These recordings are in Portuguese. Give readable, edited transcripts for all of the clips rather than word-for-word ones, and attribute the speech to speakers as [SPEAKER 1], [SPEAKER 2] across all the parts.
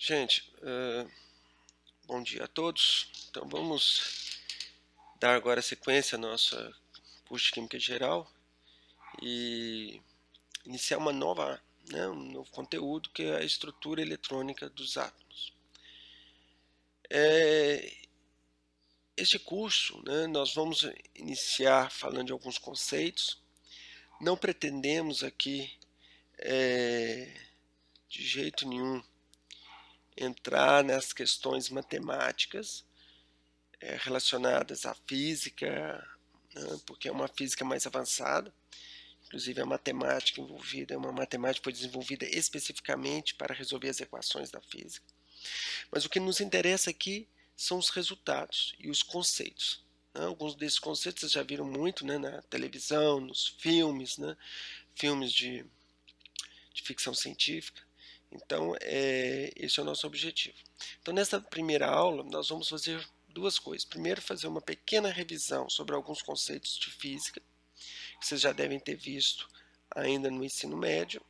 [SPEAKER 1] Gente, bom dia a todos. Então vamos dar agora sequência à nossa curso de Química Geral e iniciar um novo conteúdo que é a estrutura eletrônica dos átomos. Este curso, nós vamos iniciar falando de alguns conceitos. Não pretendemos aqui, de jeito nenhum, entrar nas questões matemáticas relacionadas à física, porque é uma física mais avançada. Inclusive a matemática envolvida é uma matemática que foi desenvolvida especificamente para resolver as equações da física. Mas o que nos interessa aqui são os resultados e os conceitos. Alguns desses conceitos vocês já viram muito na televisão, nos filmes, filmes de ficção científica. Então, esse é o nosso objetivo. Então, nessa primeira aula, nós vamos fazer duas coisas. Primeiro, fazer uma pequena revisão sobre alguns conceitos de física, que vocês já devem ter visto ainda no ensino médio.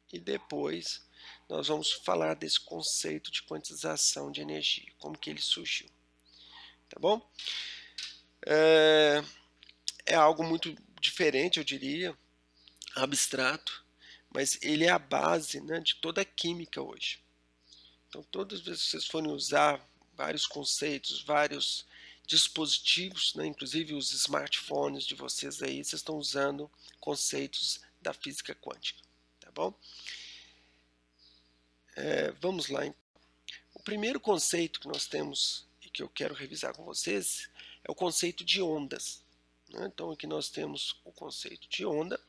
[SPEAKER 1] E depois, nós vamos falar desse conceito de quantização de energia, como que ele surgiu. Tá bom? É algo muito diferente, eu diria, abstrato, mas ele é a base de toda a química hoje. Então, todas as vezes que vocês forem usar vários conceitos, vários dispositivos, inclusive os smartphones de vocês aí, vocês estão usando conceitos da física quântica, tá bom? Vamos lá. O primeiro conceito que nós temos e que eu quero revisar com vocês é o conceito de ondas. Então, aqui nós temos o conceito de onda.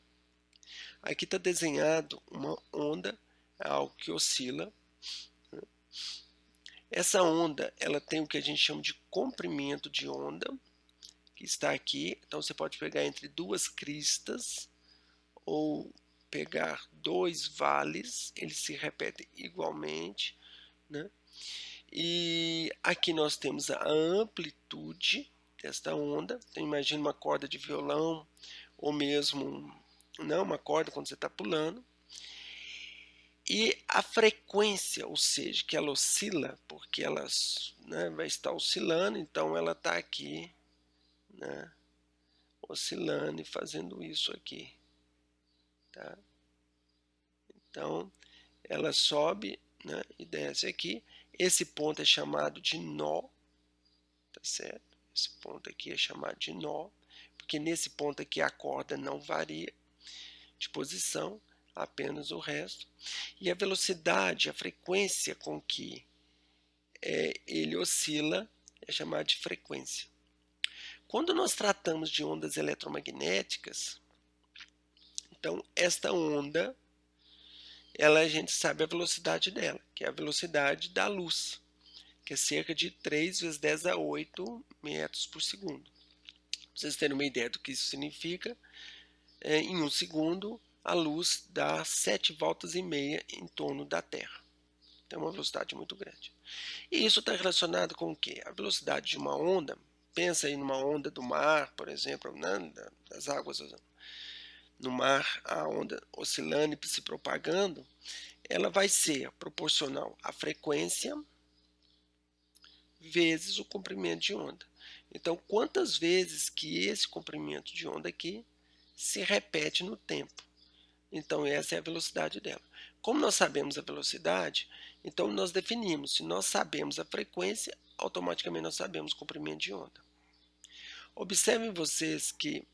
[SPEAKER 1] Aqui está desenhado uma onda, algo que oscila. Essa onda, ela tem o que a gente chama de comprimento de onda, que está aqui. Então, você pode pegar entre duas cristas ou pegar dois vales, eles se repetem igualmente, E aqui nós temos a amplitude desta onda. Então, imagine uma corda de violão ou mesmo uma corda quando você está pulando. E a frequência, ou seja, que ela oscila, porque ela vai estar oscilando, então ela está aqui oscilando e fazendo isso aqui. Tá? Então, ela sobe e desce aqui. Esse ponto é chamado de nó, tá certo? Esse ponto aqui é chamado de nó, porque nesse ponto aqui a corda não varia de posição, apenas o resto. E a velocidade, a frequência com que ele oscila é chamada de frequência. Quando nós tratamos de ondas eletromagnéticas, então esta onda, a gente sabe a velocidade dela, que é a velocidade da luz, que é cerca de 3 vezes 10 a 8 metros por segundo. Para vocês terem uma ideia do que isso significa, em um segundo a luz dá 7 voltas e meia em torno da Terra. Então é uma velocidade muito grande. E isso está relacionado com o quê? A velocidade de uma onda, pensa aí numa onda do mar, por exemplo, das águas no mar, a onda oscilando e se propagando, ela vai ser proporcional à frequência vezes o comprimento de onda. Então, quantas vezes que esse comprimento de onda aqui se repete no tempo? Então, essa é a velocidade dela. Como nós sabemos a velocidade, então nós definimos. Se nós sabemos a frequência, automaticamente nós sabemos o comprimento de onda. Observem vocês que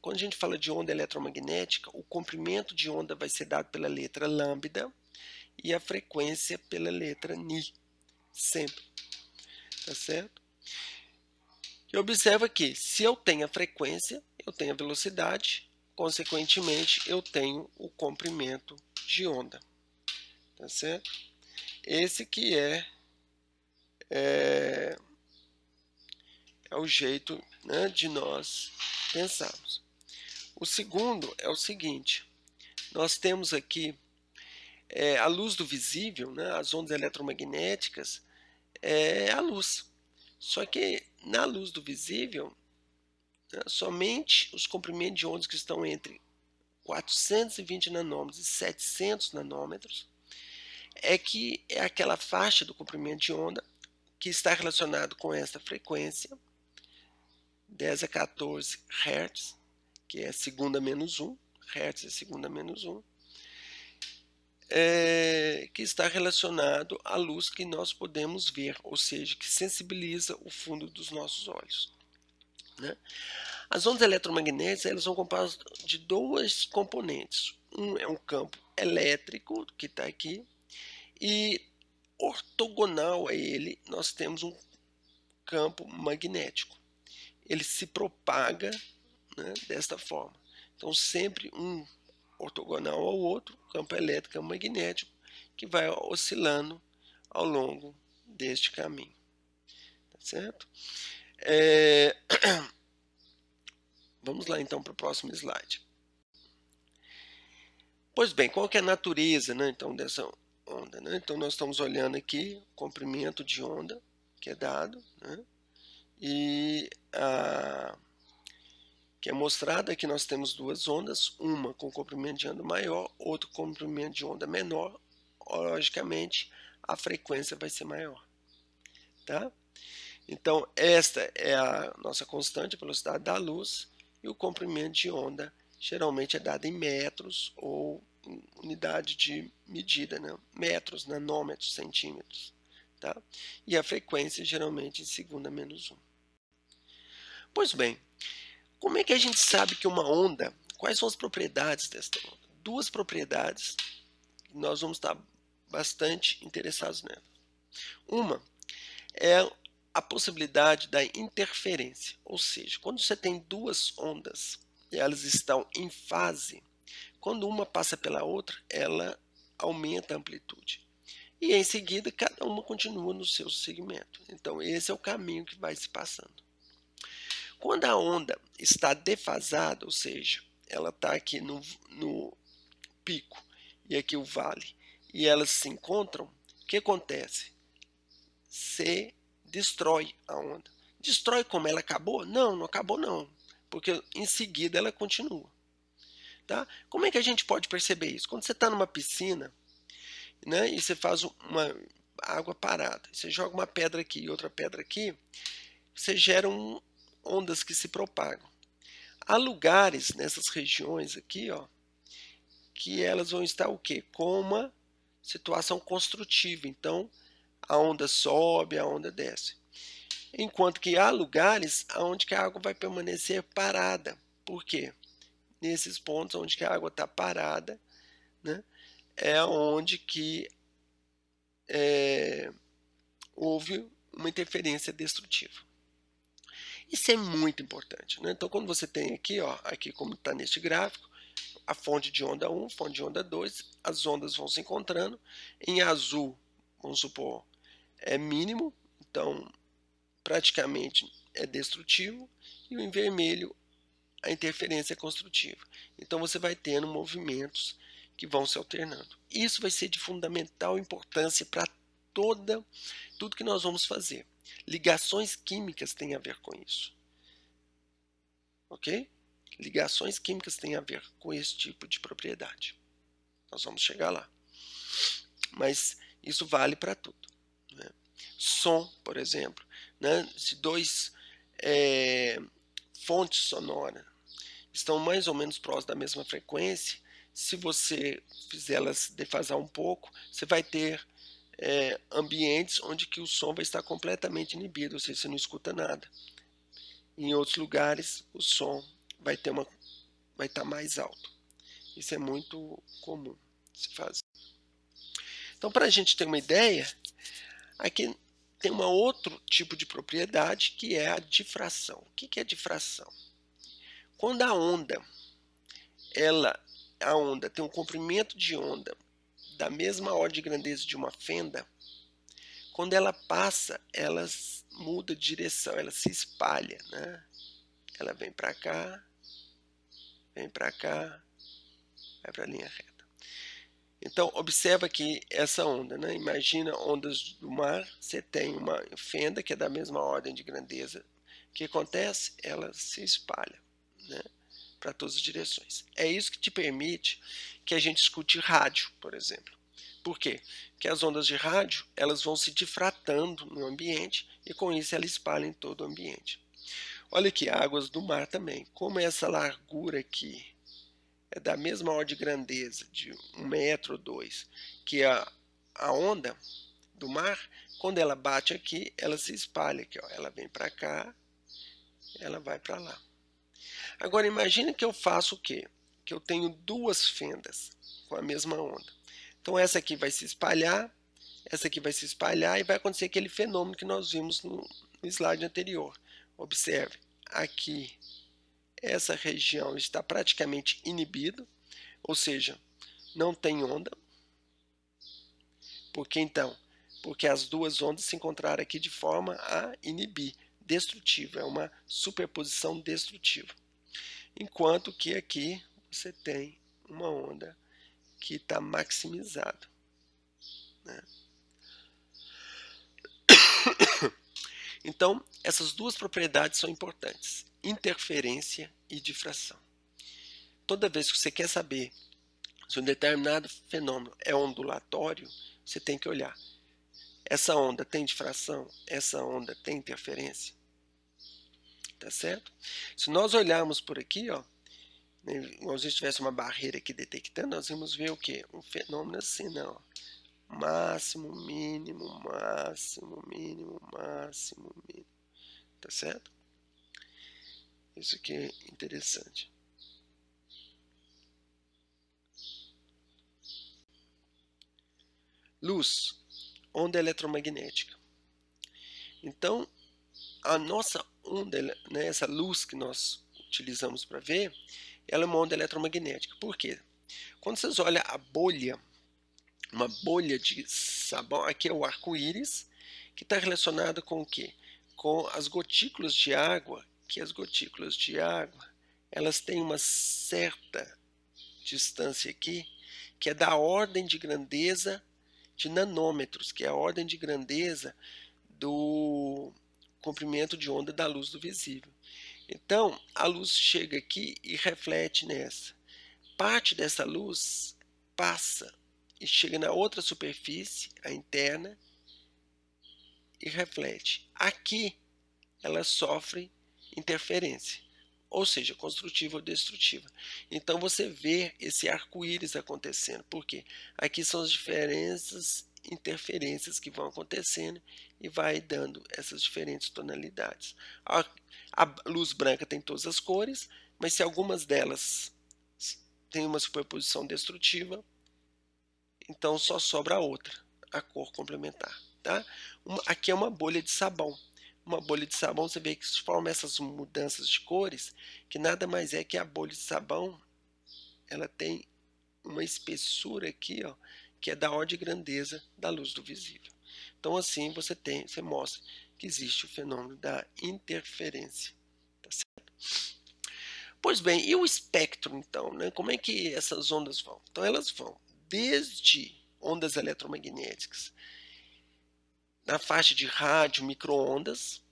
[SPEAKER 1] quando a gente fala de onda eletromagnética, o comprimento de onda vai ser dado pela letra lambda e a frequência pela letra ni, sempre. Tá certo? E observa que se eu tenho a frequência, eu tenho a velocidade, consequentemente eu tenho o comprimento de onda. Tá certo? Esse que é o jeito de nós pensarmos. O segundo é o seguinte: nós temos aqui a luz do visível, as ondas eletromagnéticas, é a luz. Só que na luz do visível, somente os comprimentos de ondas que estão entre 420 nanômetros e 700 nanômetros, é aquela faixa do comprimento de onda que está relacionado com esta frequência, 10 a 14 Hz, que é segunda menos 1, Hz é segunda menos 1, que está relacionado à luz que nós podemos ver, ou seja, que sensibiliza o fundo dos nossos olhos, né? As ondas eletromagnéticas, elas são compostas de dois componentes. Um é um campo elétrico, que está aqui, e ortogonal a ele, nós temos um campo magnético. Ele se propaga, né, desta forma. Então, sempre um ortogonal ao outro, campo elétrico e magnético, que vai oscilando ao longo deste caminho. Tá certo? Vamos lá então para o próximo slide. Pois bem, qual que é a natureza, né, então, dessa onda, né? Então nós estamos olhando aqui o comprimento de onda que é dado, né? E que é mostrado é que nós temos duas ondas, uma com comprimento de onda maior, outra com comprimento de onda menor. Logicamente, a frequência vai ser maior, tá? Então, esta é a nossa constante, a velocidade da luz, e o comprimento de onda geralmente é dado em metros ou em unidade de medida, né? Metros, nanômetros, centímetros, tá? E a frequência geralmente em segunda menos 1. Pois bem, como é que a gente sabe que uma onda, quais são as propriedades desta onda? Duas propriedades, nós vamos estar bastante interessados nela. Uma é a possibilidade da interferência, ou seja, quando você tem duas ondas e elas estão em fase, quando uma passa pela outra, ela aumenta a amplitude. E em seguida, cada uma continua no seu segmento. Então, esse é o caminho que vai se passando. Quando a onda está defasada, ou seja, ela está aqui no pico e aqui o vale, e elas se encontram, o que acontece? Se destrói a onda. Destrói como ela acabou? Não, não acabou não, porque em seguida ela continua. Tá? Como é que a gente pode perceber isso? Quando você está numa piscina, né, e você faz uma água parada, você joga uma pedra aqui e outra pedra aqui, você gera ondas que se propagam. Há lugares nessas regiões aqui, ó, que elas vão estar o quê? Com uma situação construtiva. Então, a onda sobe, a onda desce. Enquanto que há lugares onde que a água vai permanecer parada. Por quê? Nesses pontos onde que a água está parada, né, é onde que houve uma interferência destrutiva. Isso é muito importante, né? Então, quando você tem aqui, ó, aqui como está neste gráfico, a fonte de onda 1, fonte de onda 2, as ondas vão se encontrando. Em azul, vamos supor, é mínimo, então praticamente é destrutivo, e em vermelho a interferência é construtiva. Então você vai tendo movimentos que vão se alternando. Isso vai ser de fundamental importância para tudo que nós vamos fazer. Ligações químicas têm a ver com isso. Ok? Ligações químicas têm a ver com esse tipo de propriedade. Nós vamos chegar lá. Mas isso vale para tudo, né? Som, por exemplo, né? Se dois fontes sonoras estão mais ou menos próximas da mesma frequência, se você fizer elas defasar um pouco, você vai ter ambientes onde que o som vai estar completamente inibido, ou seja, você não escuta nada. Em outros lugares, o som vai estar mais alto. Isso é muito comum se fazer. Então, para a gente ter uma ideia, aqui tem um outro tipo de propriedade que é a difração. O que é difração? Quando a onda tem um comprimento de onda da mesma ordem de grandeza de uma fenda, quando ela passa, ela muda de direção, ela se espalha, né? Ela vem para cá, vai para a linha reta. Então, observa que essa onda, né? Imagina ondas do mar, você tem uma fenda que é da mesma ordem de grandeza. O que acontece? Ela se espalha, né? para todas as direções. É isso que te permite que a gente escute rádio, por exemplo. Por quê? Porque as ondas de rádio elas vão se difratando no ambiente e com isso ela espalha em todo o ambiente. Olha aqui, águas do mar também. Como essa largura aqui é da mesma ordem de grandeza, de 1 metro ou 2, que a onda do mar, quando ela bate aqui, ela se espalha aqui, ó. Ela vem para cá, ela vai para lá. Agora imagine que eu faço o quê? Que eu tenho duas fendas com a mesma onda. Então essa aqui vai se espalhar, essa aqui vai se espalhar e vai acontecer aquele fenômeno que nós vimos no slide anterior. Observe, aqui essa região está praticamente inibida, ou seja, não tem onda. Por que então? Porque as duas ondas se encontraram aqui de forma a inibir, destrutiva, é uma superposição destrutiva. Enquanto que aqui você tem uma onda que está maximizada, né? Então, essas duas propriedades são importantes, interferência e difração. Toda vez que você quer saber se um determinado fenômeno é ondulatório, você tem que olhar. Essa onda tem difração? Essa onda tem interferência? Tá certo? Se nós olharmos por aqui, ó, se a gente tivesse uma barreira aqui detectando, nós vamos ver o quê? Um fenômeno assim, não. Máximo, mínimo, máximo, mínimo, máximo, mínimo. Tá certo? Isso aqui é interessante. Luz, onda eletromagnética. Então, a nossa onda, né, essa luz que nós utilizamos para ver, ela é uma onda eletromagnética. Por quê? Quando vocês olham a bolha, uma bolha de sabão, aqui é o arco-íris, que está relacionado com o quê? Com as gotículas de água, que as gotículas de água, elas têm uma certa distância aqui, que é da ordem de grandeza de nanômetros, que é a ordem de grandeza do comprimento de onda da luz do visível. Então, a luz chega aqui e reflete nessa. Parte dessa luz passa e chega na outra superfície, a interna, e reflete. Aqui, ela sofre interferência, ou seja, construtiva ou destrutiva. Então, você vê esse arco-íris acontecendo. Por quê? Aqui são as diferenças, interferências que vão acontecendo e vai dando essas diferentes tonalidades. A luz branca tem todas as cores, mas se algumas delas têm uma superposição destrutiva, então só sobra a outra, a cor complementar. Tá? Aqui é uma bolha de sabão. Uma bolha de sabão, você vê que se forma essas mudanças de cores, que nada mais é que a bolha de sabão, ela tem uma espessura aqui, ó, que é da ordem de grandeza da luz do visível. Então assim você mostra que existe o fenômeno da interferência. Tá certo? Pois bem, e o espectro então, né? Como é que essas ondas vão? Então elas vão desde ondas eletromagnéticas na faixa de rádio micro-ondas,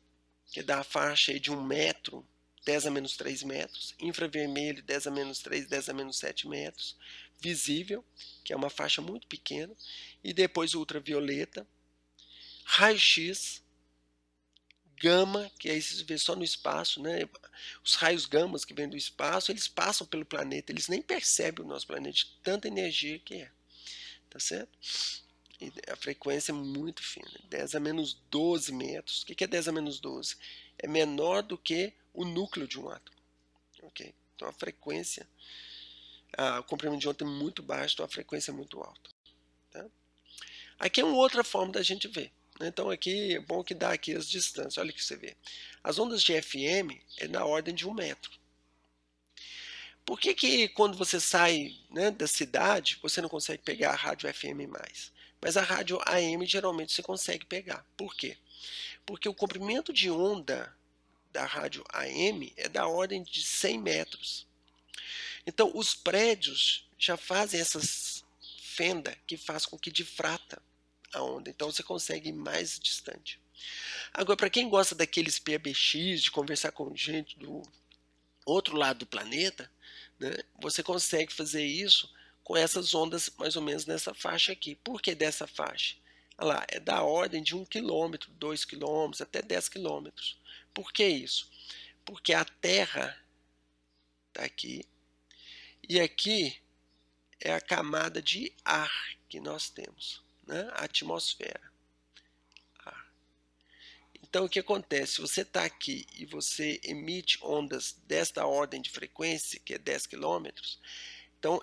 [SPEAKER 1] que dá a faixa aí de 1 metro, 10 a menos 3 metros, infravermelho 10 a menos 3, 10 a menos 7 metros, visível, que é uma faixa muito pequena, e depois ultravioleta, raio-x, gama, que aí se vê só no espaço, né? Os raios gamas que vêm do espaço, eles passam pelo planeta, eles nem percebem o nosso planeta, de tanta energia que é, tá certo? E a frequência é muito fina, 10 a menos 12 metros. O que é 10 a menos 12? É menor do que o núcleo de um átomo. Okay? Então a frequência, o comprimento de onda é muito baixo, então a frequência é muito alta. Tá? Aqui é uma outra forma da gente ver. Então aqui é bom que dá aqui as distâncias. Olha o que você vê. As ondas de FM é na ordem de 1 metro. Por que quando você sai, né, da cidade, você não consegue pegar a rádio FM mais? Mas a rádio AM geralmente você consegue pegar. Por quê? Porque o comprimento de onda da rádio AM é da ordem de 100 metros. Então os prédios já fazem essas fendas que faz com que difrata a onda. Então você consegue ir mais distante. Agora, para quem gosta daqueles PBX, de conversar com gente do outro lado do planeta, né, você consegue fazer isso com essas ondas mais ou menos nessa faixa aqui. Por que dessa faixa? Olha lá, é da ordem de 1 quilômetro, 2 quilômetros, até 10 quilômetros. Por que isso? Porque a Terra está aqui, e aqui é a camada de ar que nós temos, né? A atmosfera. Ar. Então, o que acontece? Se você está aqui e você emite ondas desta ordem de frequência, que é 10 quilômetros, então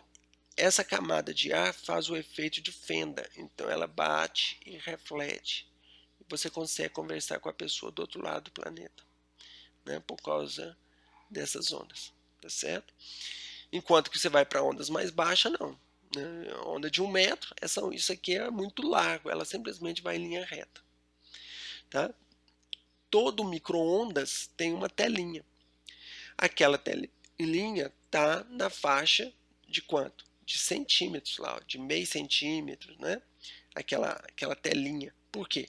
[SPEAKER 1] essa camada de ar faz o efeito de fenda, então ela bate e reflete. E você consegue conversar com a pessoa do outro lado do planeta, né? Por causa dessas ondas, tá certo? Enquanto que você vai para ondas mais baixas, não. Né? Onda de 1 metro, isso aqui é muito largo, ela simplesmente vai em linha reta. Tá? Todo micro-ondas tem uma telinha. Aquela telinha está na faixa de quanto? De centímetros lá, de meio centímetro, né? Aquela telinha. Por quê?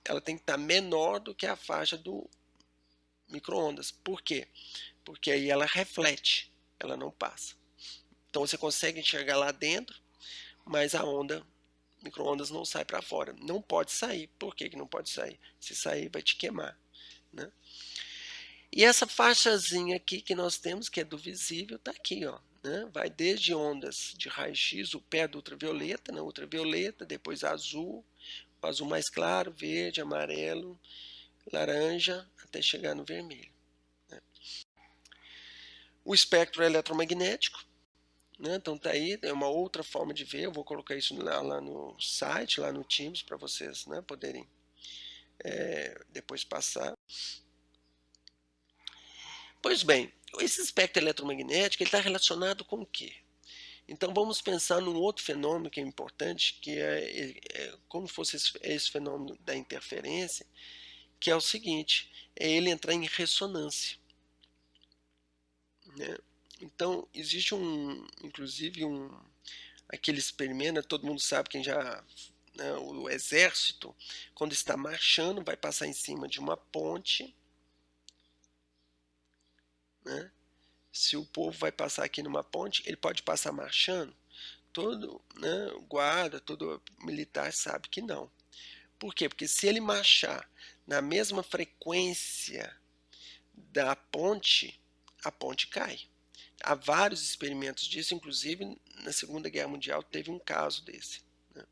[SPEAKER 1] Ela tem que estar menor do que a faixa do micro-ondas. Por quê? Porque aí ela reflete, ela não passa. Então você consegue enxergar lá dentro, mas a onda micro-ondas não sai para fora. Não pode sair. Por que não pode sair? Se sair, vai te queimar, né? E essa faixazinha aqui que nós temos, que é do visível, está aqui, ó, né? Vai desde ondas de raio-x, o pé do ultravioleta, né? Ultravioleta, depois azul, o azul mais claro, verde, amarelo, laranja, até chegar no vermelho, né? O espectro eletromagnético, né? Então tá aí, é uma outra forma de ver. Eu vou colocar isso lá no site, lá no Teams, para vocês, né, poderem depois passar. Pois bem, esse espectro eletromagnético está relacionado com o quê? Então vamos pensar num outro fenômeno que é importante, que é como fosse esse fenômeno da interferência, que é o seguinte, é ele entrar em ressonância, né? Então existe inclusive aquele experimento, todo mundo sabe, quem já, né, o exército, quando está marchando, vai passar em cima de uma ponte, né? Se o povo vai passar aqui numa ponte, ele pode passar marchando? Todo, né, guarda, todo militar sabe que não. Por quê? Porque se ele marchar na mesma frequência da ponte, a ponte cai. Há vários experimentos disso, inclusive na Segunda Guerra Mundial teve um caso desse, né?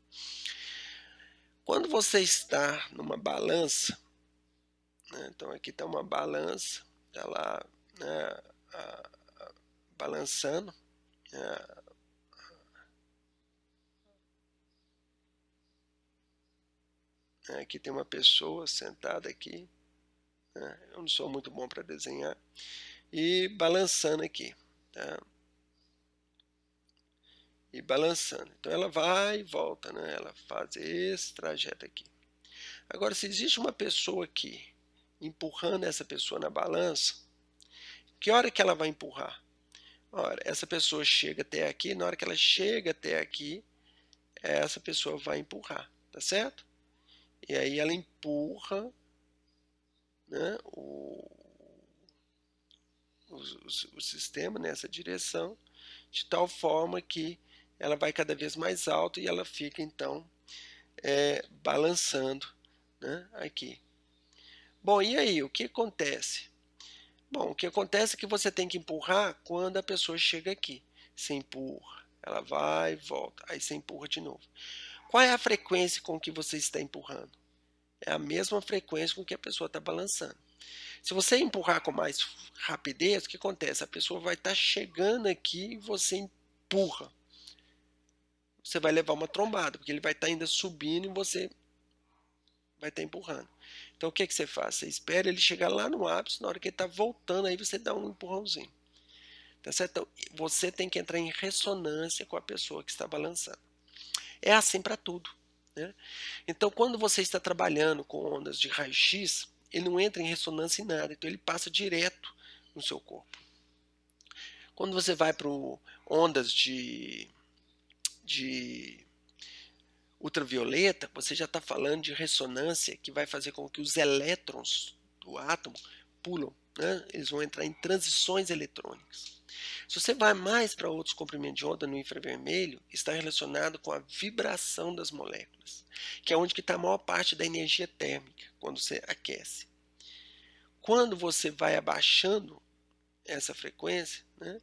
[SPEAKER 1] Quando você está numa balança, né, então aqui está uma balança, está lá, né, balançando, né, aqui tem uma pessoa sentada aqui, né, eu não sou muito bom para desenhar, e balançando aqui, tá? E balançando. Então ela vai e volta, né? Ela faz esse trajeto aqui. Agora, se existe uma pessoa aqui empurrando essa pessoa na balança, que hora que ela vai empurrar? Ora, essa pessoa chega até aqui, na hora que ela chega até aqui, essa pessoa vai empurrar, tá certo? E aí ela empurra, né, o sistema nessa direção, de tal forma que ela vai cada vez mais alto e ela fica então balançando, né, aqui. Bom, e aí, o que acontece? Bom, o que acontece é que você tem que empurrar quando a pessoa chega aqui. Você empurra, ela vai e volta, aí você empurra de novo. Qual é a frequência com que você está empurrando? É a mesma frequência com que a pessoa está balançando. Se você empurrar com mais rapidez, o que acontece? A pessoa vai estar chegando aqui e você empurra. Você vai levar uma trombada, porque ele vai estar ainda subindo e você vai estar empurrando. Então o que você faz? Você espera ele chegar lá no ápice, na hora que ele está voltando, aí você dá um empurrãozinho. Tá certo? Então, você tem que entrar em ressonância com a pessoa que está balançando. É assim para tudo, né? Então, quando você está trabalhando com ondas de raio-x, ele não entra em ressonância em nada, então ele passa direto no seu corpo. Quando você vai para ondas de ultravioleta, você já está falando de ressonância que vai fazer com que os elétrons do átomo pulam né? Eles vão entrar em transições eletrônicas. Se você vai mais para outros comprimentos de onda no infravermelho, está relacionado com a vibração das moléculas, que é onde está a maior parte da energia térmica, quando você aquece. Quando você vai abaixando essa frequência, né,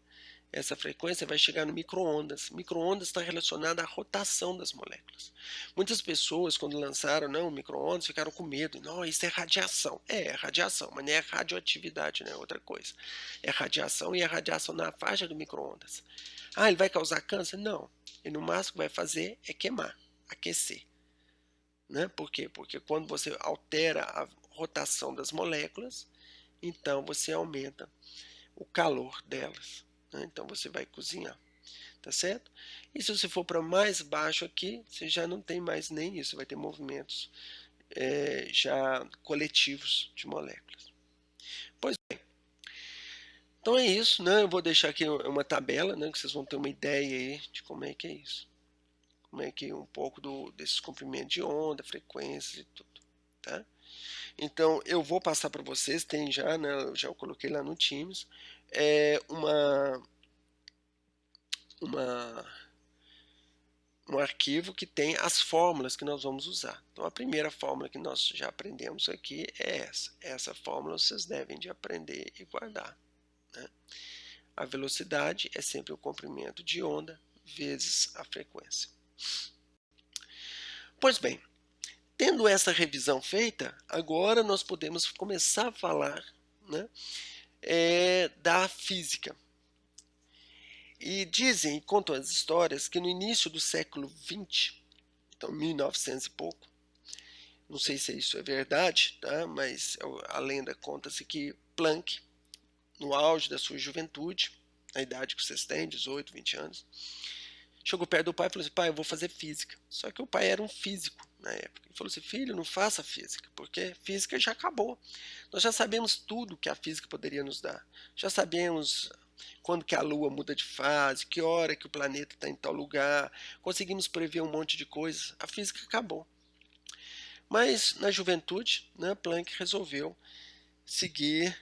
[SPEAKER 1] essa frequência vai chegar no micro-ondas. Micro-ondas está relacionado à rotação das moléculas. Muitas pessoas, quando lançaram o micro-ondas, ficaram com medo. Não, isso é radiação. É radiação, mas não é radioatividade, não é outra coisa. É radiação e é radiação na faixa do micro-ondas. Ah, ele vai causar câncer? Não. Ele no máximo que vai fazer é queimar, aquecer. Né? Por quê? Porque quando você altera a rotação das moléculas, então você aumenta o calor delas. Né? Então você vai cozinhar, tá certo? E se você for para mais baixo aqui, você já não tem mais nem isso, vai ter movimentos já coletivos de moléculas. Pois bem, então é isso, né? Eu vou deixar aqui uma tabela, né, que vocês vão ter uma ideia aí de como é que é isso. Como é que um pouco desses comprimentos de onda, frequências e tudo, tá? Então eu vou passar para vocês, tem já, né, eu já coloquei lá no Teams, uma um arquivo que tem as fórmulas que nós vamos usar. Então a primeira fórmula que nós já aprendemos aqui é essa. Essa fórmula vocês devem de aprender e guardar. Né? A velocidade é sempre o comprimento de onda vezes a frequência. Pois bem, tendo essa revisão feita, agora nós podemos começar a falar, né, da física. E dizem, contam as histórias, que no início do século XX, então 1900 e pouco, não sei se isso é verdade, tá? Mas a lenda conta-se que Planck, no auge da sua juventude, a idade que vocês têm, 18, 20 anos, chegou perto do pai e falou assim: pai, eu vou fazer física. Só que o pai era um físico na época. Ele falou assim: filho, não faça física, porque física já acabou. Nós já sabemos tudo que a física poderia nos dar. Já sabemos quando que a Lua muda de fase, que hora que o planeta está em tal lugar, conseguimos prever um monte de coisas. A física acabou. Mas na juventude, né, Planck resolveu seguir,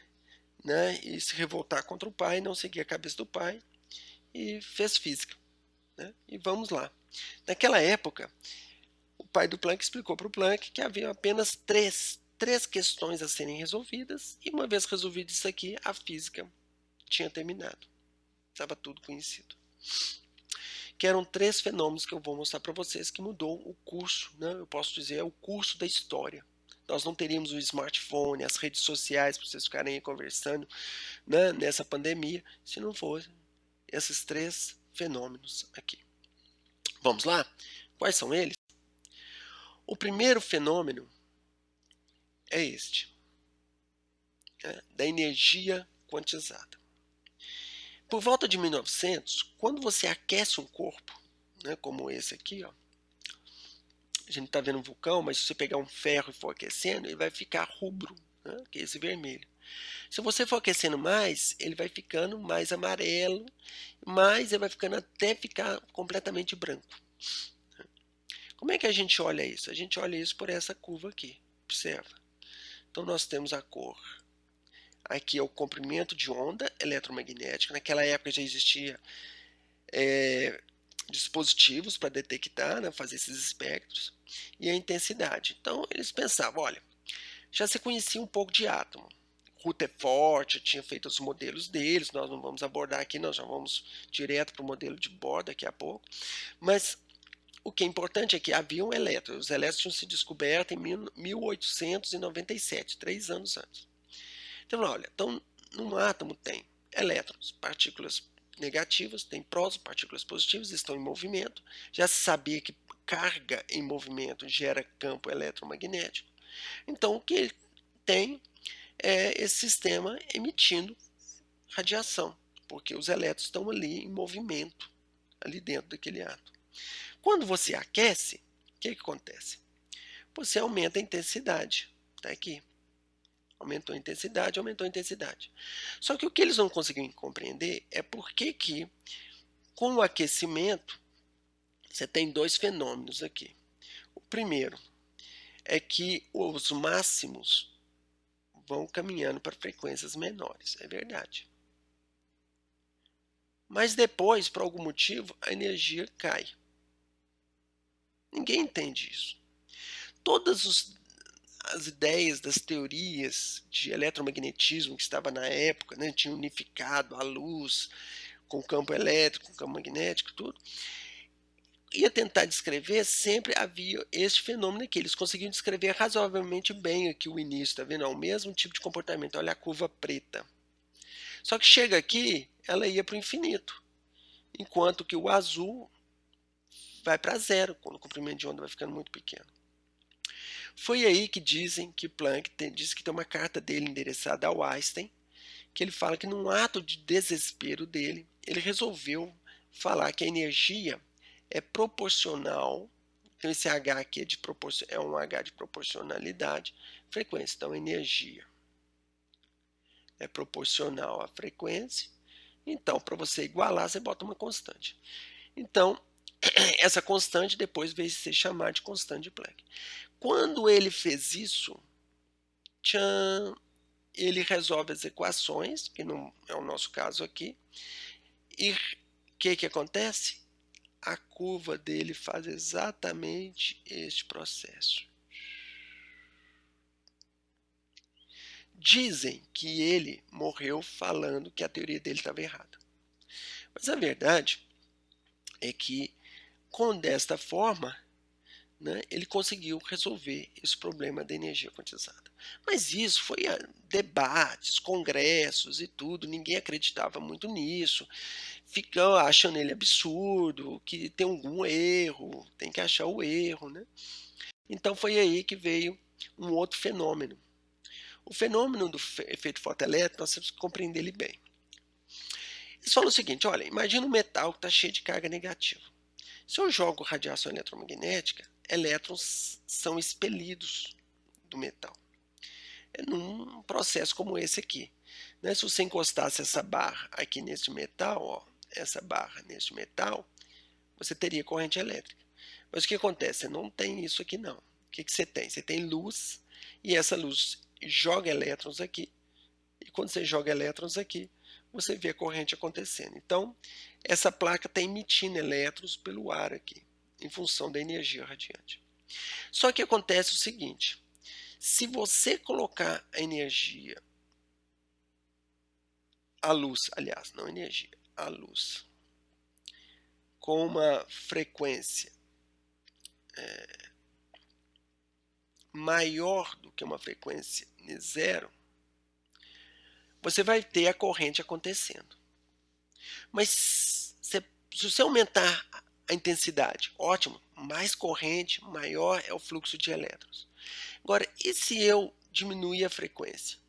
[SPEAKER 1] né, e se revoltar contra o pai, não seguir a cabeça do pai e fez física. Né? E vamos lá. Naquela época, o pai do Planck explicou para o Planck que havia apenas três questões a serem resolvidas, e uma vez resolvido isso aqui, a física tinha terminado. Estava tudo conhecido. Que eram três fenômenos que eu vou mostrar para vocês que mudou o curso, né? Eu posso dizer, é o curso da história. Nós não teríamos o smartphone, as redes sociais para vocês ficarem aí conversando, né, nessa pandemia, se não fosse esses três fenômenos aqui. Vamos lá? Quais são eles? O primeiro fenômeno é este, né, da energia quantizada. Por volta de 1900, quando você aquece um corpo, né, como esse aqui, ó, a gente está vendo um vulcão, mas se você pegar um ferro e for aquecendo, ele vai ficar rubro, né, que é esse vermelho. Se você for aquecendo mais, ele vai ficando mais amarelo, mas ele vai ficando até ficar completamente branco. Como é que a gente olha isso? A gente olha isso por essa curva aqui, observa. Então nós temos a cor. Aqui é o comprimento de onda eletromagnética. Naquela época já existia dispositivos para detectar, né, fazer esses espectros. E a intensidade. Então eles pensavam, olha, já se conhecia um pouco de átomo. Rutherford tinha feito os modelos deles, nós não vamos abordar aqui, nós já vamos direto para o modelo de Bohr daqui a pouco. Mas o que é importante é que haviam elétrons. Os elétrons tinham sido descobertos em 1897, 3 anos antes. Então, olha, então, num átomo tem elétrons, partículas negativas, tem prótons, partículas positivas, estão em movimento. Já se sabia que carga em movimento gera campo eletromagnético. Então, o que ele tem é esse sistema emitindo radiação, porque os elétrons estão ali em movimento, ali dentro daquele átomo. Quando você aquece, o que acontece? Você aumenta a intensidade. Está aqui. Aumentou a intensidade, aumentou a intensidade. Só que o que eles não conseguiam compreender é por que com o aquecimento, você tem dois fenômenos aqui. O primeiro é que os máximos vão caminhando para frequências menores, é verdade. Mas depois, por algum motivo, a energia cai. Ninguém entende isso. Todas as ideias das teorias de eletromagnetismo que estava na época, né, tinha unificado a luz com o campo elétrico, com o campo magnético, tudo, ia tentar descrever, sempre havia este fenômeno aqui. Eles conseguiam descrever razoavelmente bem aqui o início, está vendo? É o mesmo tipo de comportamento, olha a curva preta. Só que chega aqui, ela ia para o infinito, enquanto que o azul vai para zero, quando o comprimento de onda vai ficando muito pequeno. Foi aí que dizem que Planck diz que tem uma carta dele endereçada ao Einstein, que ele fala que num ato de desespero dele, ele resolveu falar que a energia é proporcional, então esse H aqui é um H de proporcionalidade, frequência, então energia é proporcional à frequência, então para você igualar você bota uma constante. Então essa constante depois veio ser chamada de constante de Planck. Quando ele fez isso, tchan, ele resolve as equações, que não é o nosso caso aqui, e o que acontece? A curva dele faz exatamente este processo. Dizem que ele morreu falando que a teoria dele estava errada. Mas a verdade é que, desta forma, né, ele conseguiu resolver esse problema da energia quantizada. Mas isso foi a debates, congressos e tudo, ninguém acreditava muito nisso, ficam achando ele absurdo, que tem algum erro, tem que achar o erro, né? Então foi aí que veio um outro fenômeno. O fenômeno do efeito fotoelétrico, nós temos que compreender ele bem. Eles falam o seguinte, olha, imagina um metal que está cheio de carga negativa. Se eu jogo radiação eletromagnética, elétrons são expelidos do metal. É num processo como esse aqui. Né? Se você encostasse essa barra aqui nesse metal, ó, essa barra nesse metal, você teria corrente elétrica. Mas o que acontece? Você não tem isso aqui não. O que você tem? Você tem luz, e essa luz joga elétrons aqui, e quando você joga elétrons aqui, você vê a corrente acontecendo. Então, essa placa está emitindo elétrons pelo ar aqui, em função da energia radiante. Só que acontece o seguinte, se você colocar a energia, a luz, aliás, não energia, a luz, com uma frequência maior do que uma frequência zero, você vai ter a corrente acontecendo. Mas se você aumentar a intensidade, ótimo, mais corrente, maior é o fluxo de elétrons. Agora, e se eu diminuir a frequência?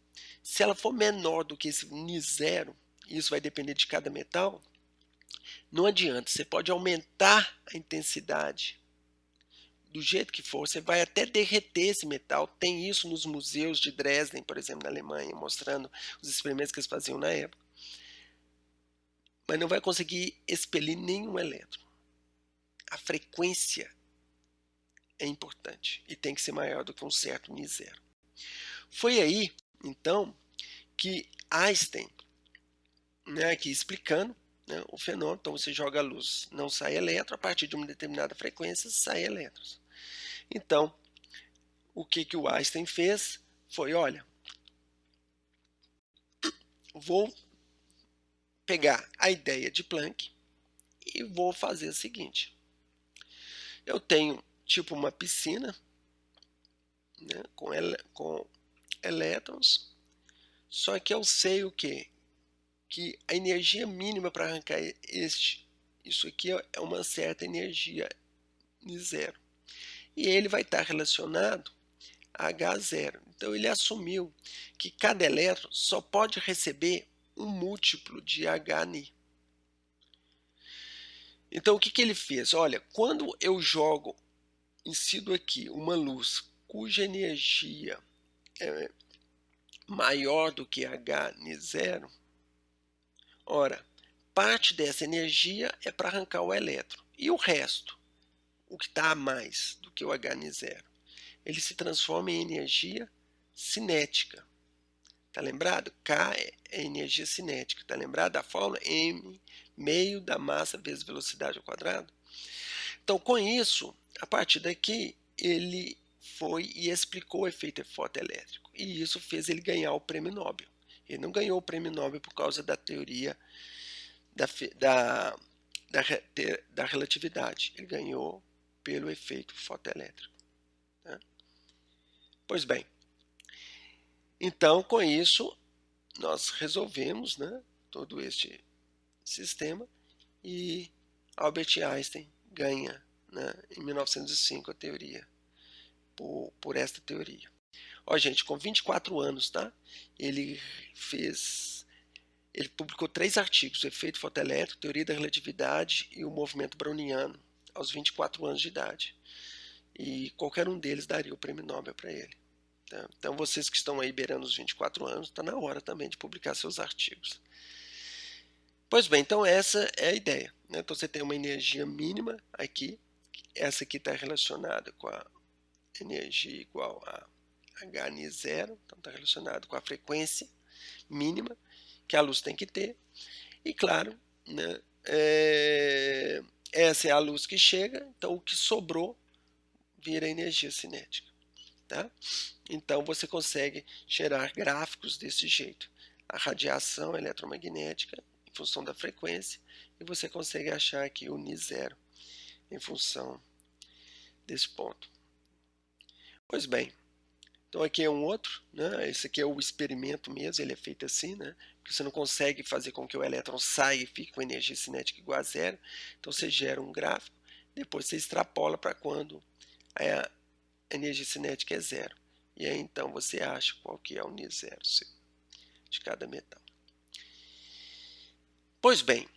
[SPEAKER 1] Se ela for menor do que esse Ni0, isso vai depender de cada metal, não adianta, você pode aumentar a intensidade do jeito que for, você vai até derreter esse metal. Tem isso nos museus de Dresden, por exemplo, na Alemanha, mostrando os experimentos que eles faziam na época. Mas não vai conseguir expelir nenhum elétron. A frequência é importante e tem que ser maior do que um certo Ni0. Foi aí, então, que Einstein, né, aqui explicando, né, o fenômeno, então você joga a luz, não sai elétron, a partir de uma determinada frequência sai elétrons. Então, o que o Einstein fez foi, olha, vou pegar a ideia de Planck e vou fazer o seguinte, eu tenho tipo uma piscina, né, com elétrons, só que eu sei o quê? Que a energia mínima para arrancar isso aqui é uma certa energia Ni0. E ele vai estar relacionado a H0. Então ele assumiu que cada elétron só pode receber um múltiplo de Hni. Então o que ele fez? Olha, quando eu jogo, incido aqui uma luz cuja energia é maior do que Hni0, ora, parte dessa energia é para arrancar o elétron. E o resto, o que está a mais do que o Hni0, ele se transforma em energia cinética. Tá lembrado? K é energia cinética. Tá lembrado da fórmula? M meio da massa vezes velocidade ao quadrado. Então, com isso, a partir daqui, ele foi e explicou o efeito fotoelétrico. E isso fez ele ganhar o prêmio Nobel. Ele não ganhou o prêmio Nobel por causa da teoria da relatividade. Ele ganhou pelo efeito fotoelétrico. Tá? Pois bem, então, com isso, nós resolvemos, né, todo este sistema e Albert Einstein ganha, né, em 1905 a teoria, por esta teoria. Ó, gente, com 24 anos, tá? Ele publicou 3 artigos, o efeito fotoelétrico, teoria da relatividade e o movimento browniano, aos 24 anos de idade. E qualquer um deles daria o prêmio Nobel para ele. Tá? Então, vocês que estão aí beirando os 24 anos, está na hora também de publicar seus artigos. Pois bem, então essa é a ideia. Né? Então, você tem uma energia mínima aqui, essa aqui está relacionada com a energia igual a Hν0, então está relacionado com a frequência mínima que a luz tem que ter. E claro, né, essa é a luz que chega, então o que sobrou vira energia cinética. Tá? Então você consegue gerar gráficos desse jeito. A radiação eletromagnética em função da frequência, e você consegue achar aqui o Ni0 em função desse ponto. Pois bem, então aqui é um outro, né? Esse aqui é o experimento mesmo, ele é feito assim, né? Porque você não consegue fazer com que o elétron saia e fique com energia cinética igual a zero. Então você gera um gráfico, depois você extrapola para quando a energia cinética é zero. E aí então você acha qual que é o Ni0 de cada metal. Pois bem,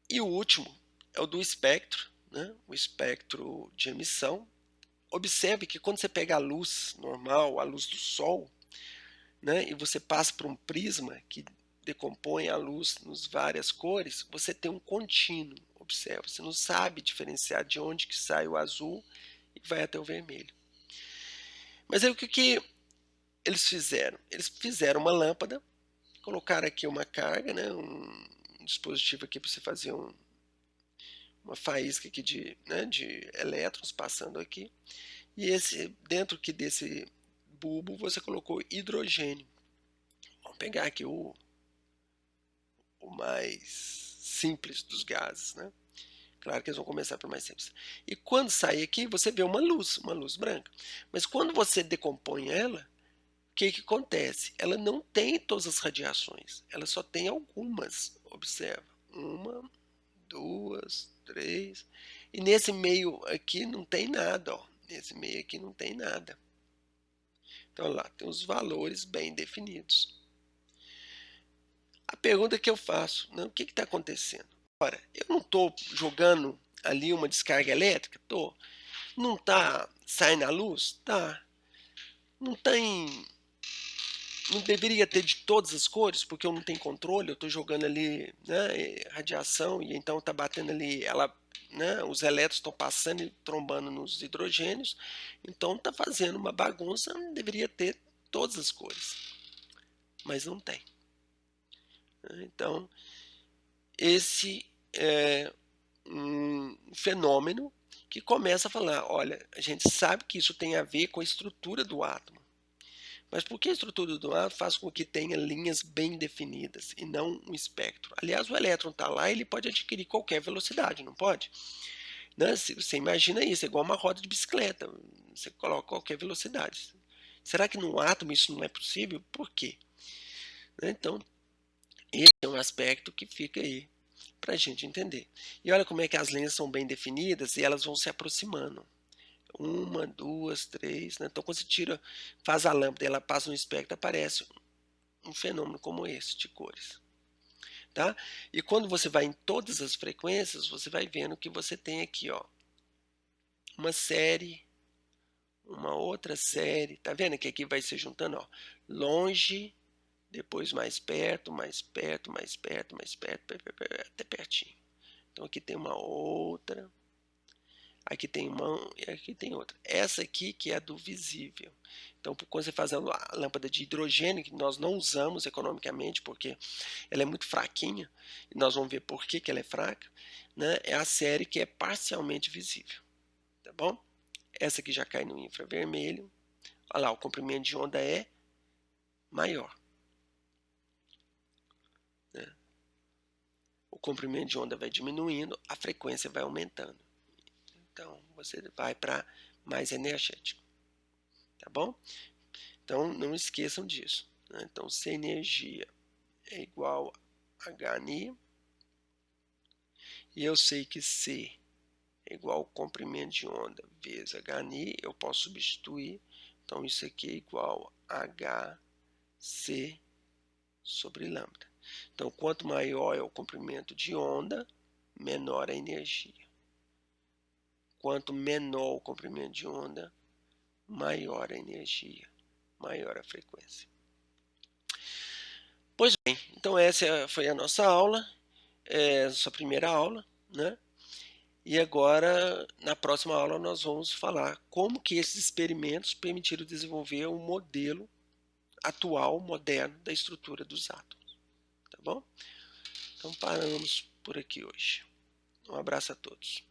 [SPEAKER 1] e o último é o do espectro, né? O espectro de emissão. Observe que quando você pega a luz normal, a luz do Sol, né, e você passa por um prisma que decompõe a luz nas várias cores, você tem um contínuo. Observa, você não sabe diferenciar de onde que sai o azul e vai até o vermelho. Mas aí o que eles fizeram? Eles fizeram uma lâmpada, colocaram aqui uma carga, né, um dispositivo aqui para você fazer uma faísca aqui de elétrons passando aqui. E dentro aqui desse bulbo você colocou hidrogênio. Vamos pegar aqui o mais simples dos gases, né? Claro que eles vão começar pelo mais simples. E quando sai aqui, você vê uma luz branca. Mas quando você decompõe ela, o que acontece? Ela não tem todas as radiações, ela só tem algumas. Observa, 1, 2, 3. E nesse meio aqui não tem nada, ó. Nesse meio aqui não tem nada. Então lá tem os valores bem definidos. A pergunta que eu faço, né, o que está acontecendo? Ora, eu não estou jogando ali uma descarga elétrica? Estou. Não está saindo a luz? Tá. Não tem. Não deveria ter de todas as cores, porque eu não tenho controle, eu estou jogando ali, né, radiação, e então está batendo ali, né, os elétrons estão passando e trombando nos hidrogênios, então está fazendo uma bagunça, não deveria ter todas as cores, mas não tem. Então, esse é um fenômeno que começa a falar, olha, a gente sabe que isso tem a ver com a estrutura do átomo, mas por que a estrutura do átomo faz com que tenha linhas bem definidas e não um espectro? Aliás, o elétron está lá e ele pode adquirir qualquer velocidade, não pode? Né? Você imagina isso, é igual uma roda de bicicleta, você coloca qualquer velocidade. Será que no átomo isso não é possível? Por quê? Então, esse é um aspecto que fica aí para a gente entender. E olha como é que as linhas são bem definidas e elas vão se aproximando. 1, 2, 3. Né? Então, quando você faz a lâmpada e ela passa no espectro, aparece um fenômeno como esse de cores. Tá? E quando você vai em todas as frequências, você vai vendo que você tem aqui, ó, uma série, uma outra série. Tá vendo que aqui vai se juntando, ó, longe, depois mais perto, mais perto, mais perto, mais perto, até pertinho. Então aqui tem uma outra, aqui tem uma e aqui tem outra. Essa aqui que é do visível. Então, quando você faz a lâmpada de hidrogênio, que nós não usamos economicamente, porque ela é muito fraquinha, e nós vamos ver por que ela é fraca, né? É a série que é parcialmente visível, tá bom? Essa aqui já cai no infravermelho. Olha lá, o comprimento de onda é maior, né? O comprimento de onda vai diminuindo, a frequência vai aumentando. Então, você vai para mais energético, tá bom? Então, não esqueçam disso, né? Então, se a energia é igual a HNI, e eu sei que C é igual ao comprimento de onda vezes HNI, eu posso substituir. Então, isso aqui é igual a HC sobre lambda. Então, quanto maior é o comprimento de onda, menor a energia. Quanto menor o comprimento de onda, maior a energia, maior a frequência. Pois bem, então essa foi a nossa aula, sua primeira aula, né? E agora, na próxima aula, nós vamos falar como que esses experimentos permitiram desenvolver um modelo atual, moderno, da estrutura dos átomos. Tá bom? Então paramos por aqui hoje. Um abraço a todos.